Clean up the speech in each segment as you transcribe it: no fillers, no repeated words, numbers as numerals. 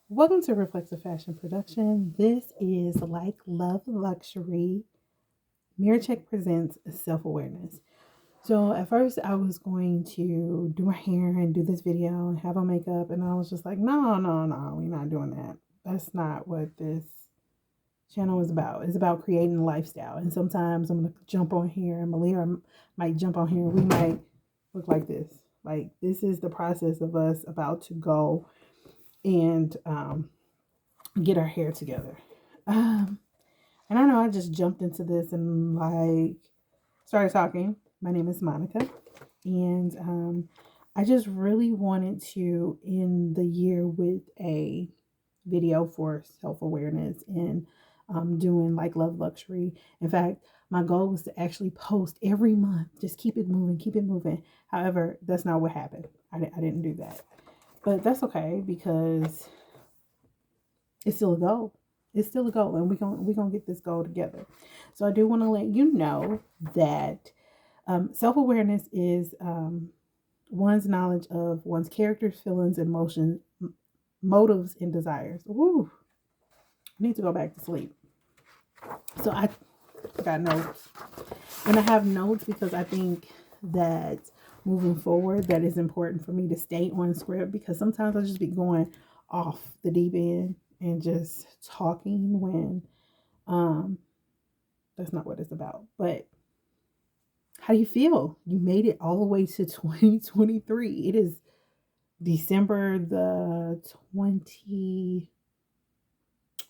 Welcome to Reflexive Fashion Production. This is Like Love Luxury. Mirror Check presents self awareness. So, at first, I was going to do my hair and do this video and have on makeup, and I was just like, no, we're not doing that. That's not what this channel is about. It's about creating a lifestyle. And sometimes I'm going to jump on here, and Malia might jump on here, and we might look like this. Like, this is the process of us about to go and get our hair together. Um, and I know I just jumped into this and like started talking. My name is Monica, and I just really wanted to end the year with a video for self awareness and doing like Love Luxury. In fact, my goal was to actually post every month, just keep it moving, keep it moving. However, that's not what happened. I didn't do that, but that's okay because it's still a goal. It's still a goal, and we're gonna get this goal together. So I do want to let you know that self awareness is one's knowledge of one's characters, feelings, emotions, motives, and desires. Woo! I need to go back to sleep. So I got notes, and I have notes because I think that moving forward, that is important for me to stay on script because sometimes I just be going off the deep end and just talking when um that's not what it's about. But how do you feel? You made it all the way to 2023. It is December the 20,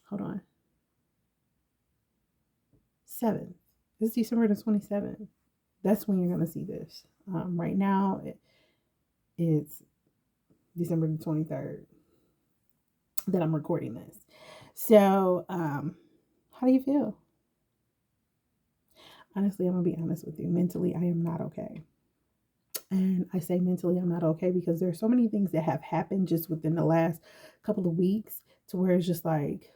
hold on, 7th. It's December the 27th. That's when you're going to see this. Right now, it's December the 23rd that I'm recording this. So, how do you feel? Honestly, I'm going to be honest with you. Mentally, I am not okay. And I say mentally, I'm not okay because there's so many things that have happened just within the last couple of weeks to where it's just like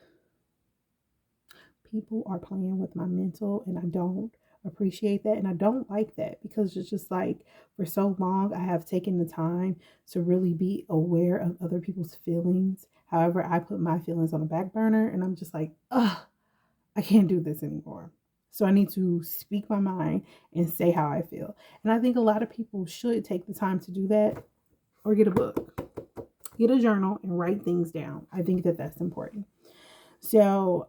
people are playing with my mental and I don't appreciate that and I don't like that because it's just like for so long I have taken the time to really be aware of other people's feelings. However, I put my feelings on the back burner and I'm just like, ugh, I can't do this anymore. So I need to speak my mind and say how I feel. And I think a lot of people should take the time to do that or get a book, get a journal and write things down. I think that that's important. So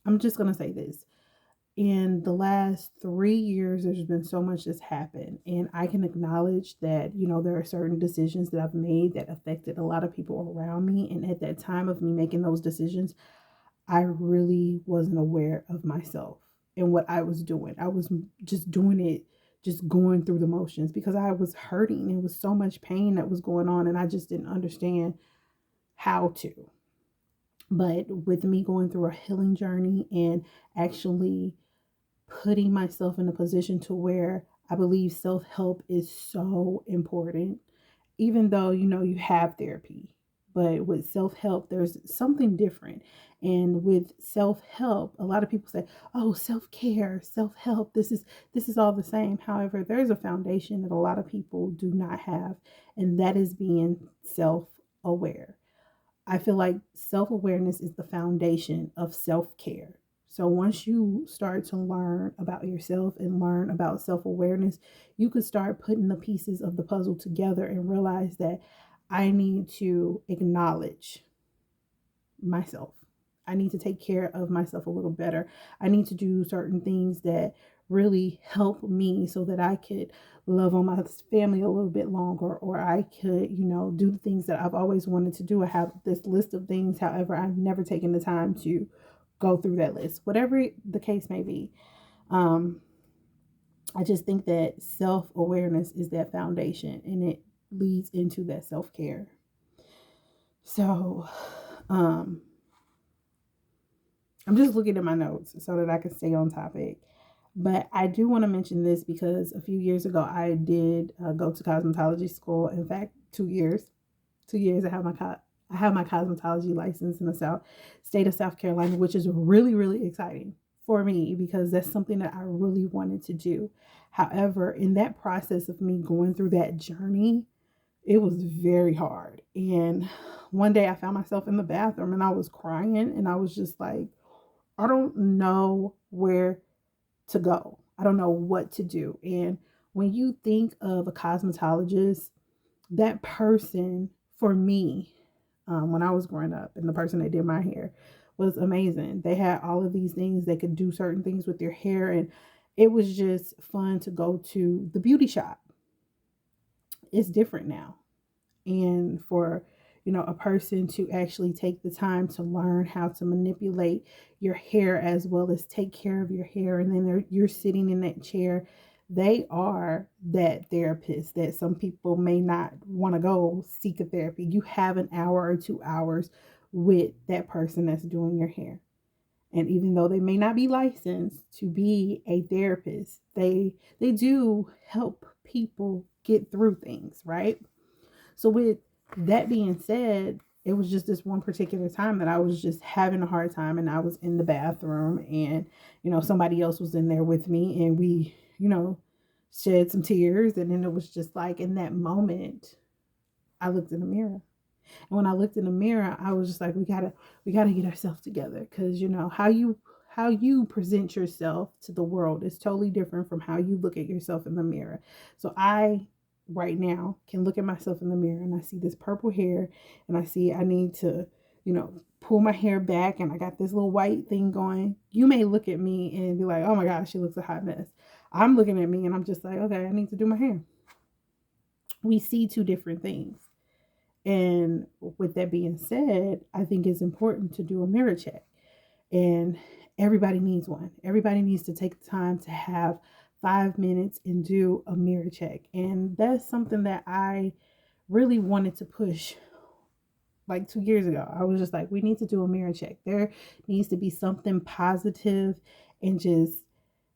I'm just going to say this. In the last 3 years, there's been so much that's happened. And I can acknowledge that, there are certain decisions that I've made that affected a lot of people around me. And at that time of me making those decisions, I really wasn't aware of myself and what I was doing. I was just doing it, just going through the motions because I was hurting. It was so much pain that was going on, and I just didn't understand how to. But with me going through a healing journey and actually putting myself in a position to where I believe self help is so important, even though you have therapy, but with self-help there's something different. And with self-help, a lot of people say, oh, self-care, self-help, this is all the same. However, there's a foundation that a lot of people do not have, and that is being self-aware. I feel like self-awareness is the foundation of self-care. So once you start to learn about yourself and learn about self-awareness, you could start putting the pieces of the puzzle together and realize that I need to acknowledge myself. I need to take care of myself a little better. I need to do certain things that really help me so that I could love on my family a little bit longer, or I could, do the things that I've always wanted to do. I have this list of things. However, I've never taken the time to go through that list, whatever the case may be. Um, I just think that self awareness is that foundation and it leads into that self care. So, um, I'm just looking at my notes so that I can stay on topic. But I do want to mention this because a few years ago I did go to cosmetology school. In fact, 2 years. 2 years I have my cosmetology license in the state of South Carolina, which is really, really exciting for me because that's something that I really wanted to do. However, in that process of me going through that journey, it was very hard. And one day I found myself in the bathroom and I was crying and I was just like, I don't know where to go. I don't know what to do. And when you think of a cosmetologist, that person for me, when I was growing up, and the person that did my hair was amazing. They had all of these things. They could do certain things with your hair, and it was just fun to go to the beauty shop. It's different now. And for a person to actually take the time to learn how to manipulate your hair as well as take care of your hair, and then you're sitting in that chair, they are that therapist that some people may not want to go seek a therapy. You have an hour or 2 hours with that person that's doing your hair, and even though they may not be licensed to be a therapist, they do help people get through things, right? So with that being said, it was just this one particular time that I was just having a hard time, and I was in the bathroom, and somebody else was in there with me, and we shed some tears. And then it was just like, in that moment, I looked in the mirror. And when I looked in the mirror, I was just like, we gotta get ourselves together, because how you present yourself to the world is totally different from how you look at yourself in the mirror. So I right now can look at myself in the mirror and I see this purple hair, and I see I need to, pull my hair back, and I got this little white thing going. You may look at me and be like, oh my gosh, she looks a hot mess. I'm looking at me and I'm just like, okay, I need to do my hair. We see two different things. And with that being said, I think it's important to do a mirror check. And everybody needs one. Everybody needs to take the time to have 5 minutes and do a mirror check. And that's something that I really wanted to push like 2 years ago. I was just like, we need to do a mirror check. There needs to be something positive and just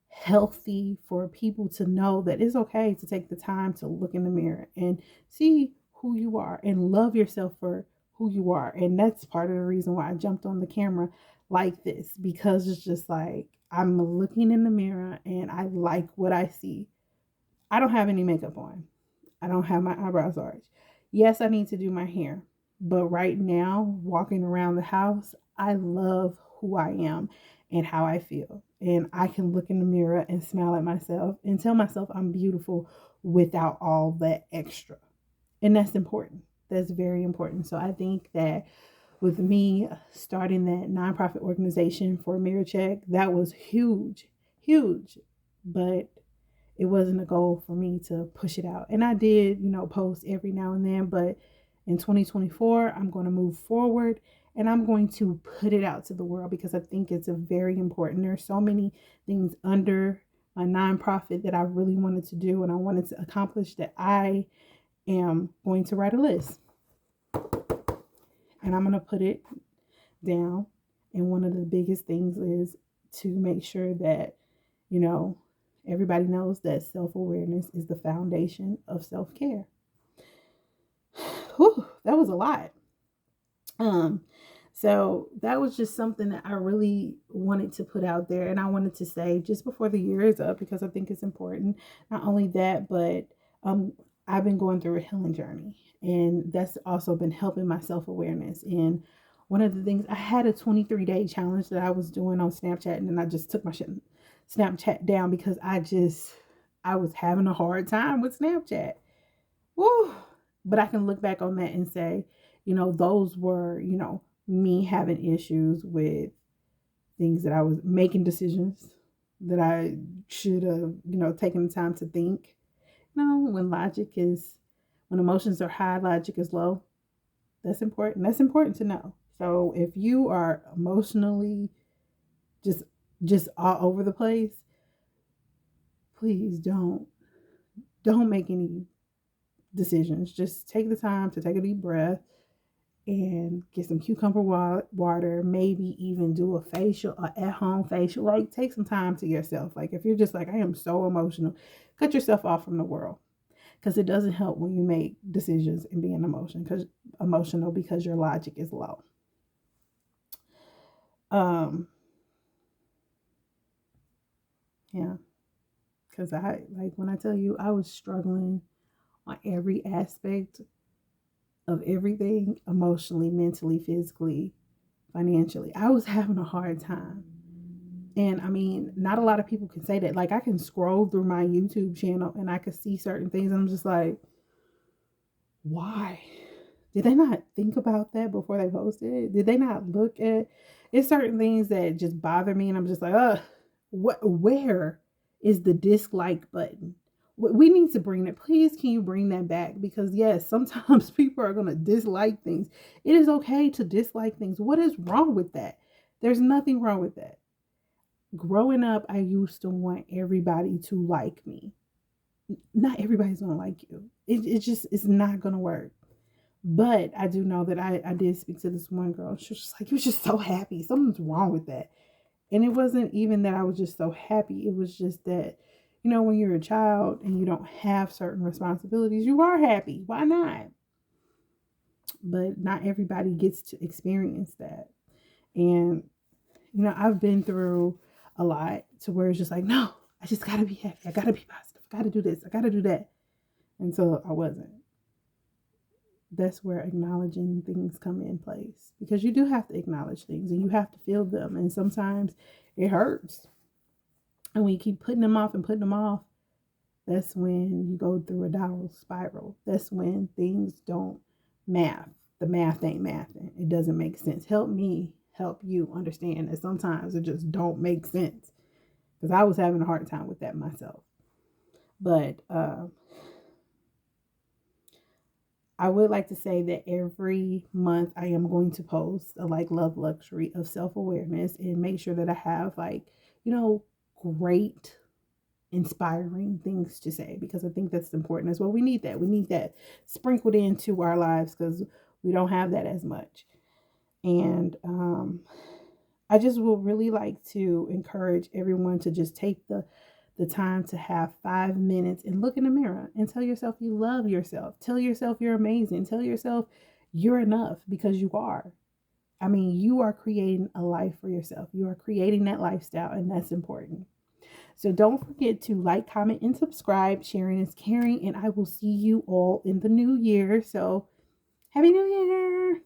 healthy for people to know that it's okay to take the time to look in the mirror and see who you are and love yourself for who you are. And that's part of the reason why I jumped on the camera like this, because it's just like, I'm looking in the mirror and I like what I see. I don't have any makeup on. I don't have my eyebrows arched. Yes, I need to do my hair. But right now, walking around the house, I love who I am and how I feel. And I can look in the mirror and smile at myself and tell myself I'm beautiful without all that extra. And that's important. That's very important. So I think that with me starting that nonprofit organization for Mirror Check, that was huge, huge. But it wasn't a goal for me to push it out. And I did, post every now and then, but in 2024, I'm going to move forward and I'm going to put it out to the world, because I think it's a very important. There's so many things under my nonprofit that I really wanted to do and I wanted to accomplish, that I am going to write a list and I'm going to put it down. And one of the biggest things is to make sure that, you know, everybody knows that self-awareness is the foundation of self-care. Whew, that was a lot. Um, so that was just something that I really wanted to put out there, and I wanted to say just before the year is up, because I think it's important. Not only that, but I've been going through a healing journey, and that's also been helping my self-awareness. And one of the things, I had a 23-day challenge that I was doing on Snapchat, and then I just took my Snapchat down because I was having a hard time with Snapchat. Woo! But I can look back on that and say, those were, me having issues with things that I was making decisions that I should have, taken the time to think. When emotions are high, logic is low. That's important. That's important to know. So if you are emotionally just just all over the place, please don't make any decisions. Just take the time to take a deep breath and get some cucumber water, maybe even do a facial, a at-home facial. Like, take some time to yourself. Like, if you're just like, I am so emotional, cut yourself off from the world, because it doesn't help when you make decisions and being emotional because your logic is low. Um, yeah, because I, like, when I tell you I was struggling on every aspect of everything, emotionally, mentally, physically, financially. I was having a hard time. And I mean, not a lot of people can say that. Like, I can scroll through my YouTube channel and I can see certain things. And I'm just like, why? Did they not think about that before they posted it? Did they not look at it's certain things that just bother me and I'm just like, where is the dislike button? We need to bring that. Please, can you bring that back? Because yes, sometimes people are going to dislike things. It is okay to dislike things. What is wrong with that? There's nothing wrong with that. Growing up, I used to want everybody to like me. Not everybody's going to like you. It's not going to work. But I do know that I did speak to this one girl. She was just like, you was just so happy. Something's wrong with that. And it wasn't even that I was just so happy. It was just that, when you're a child and you don't have certain responsibilities, you are happy. Why not? But not everybody gets to experience that. And, I've been through a lot to where it's just like, no, I just got to be happy. I got to be positive. I got to do this. I got to do that. And so I wasn't. That's where acknowledging things come in place, because you do have to acknowledge things and you have to feel them, and sometimes it hurts, and when you keep putting them off and putting them off, that's when you go through a downward spiral. That's when things don't math. The math ain't mathing. It doesn't make sense. Help me help you understand that sometimes it just don't make sense, because I was having a hard time with that myself. But I would like to say that every month I am going to post a love luxury of self-awareness and make sure that I have great inspiring things to say, because I think that's important as well. We need that. We need that sprinkled into our lives because we don't have that as much. And I just would really like to encourage everyone to just take the time to have 5 minutes and look in the mirror and tell yourself you love yourself. Tell yourself you're amazing. Tell yourself you're enough, because you are. I mean, you are creating a life for yourself. You are creating that lifestyle, and that's important. So don't forget to like, comment, and subscribe. Sharing is caring, and I will see you all in the new year. So, Happy New Year!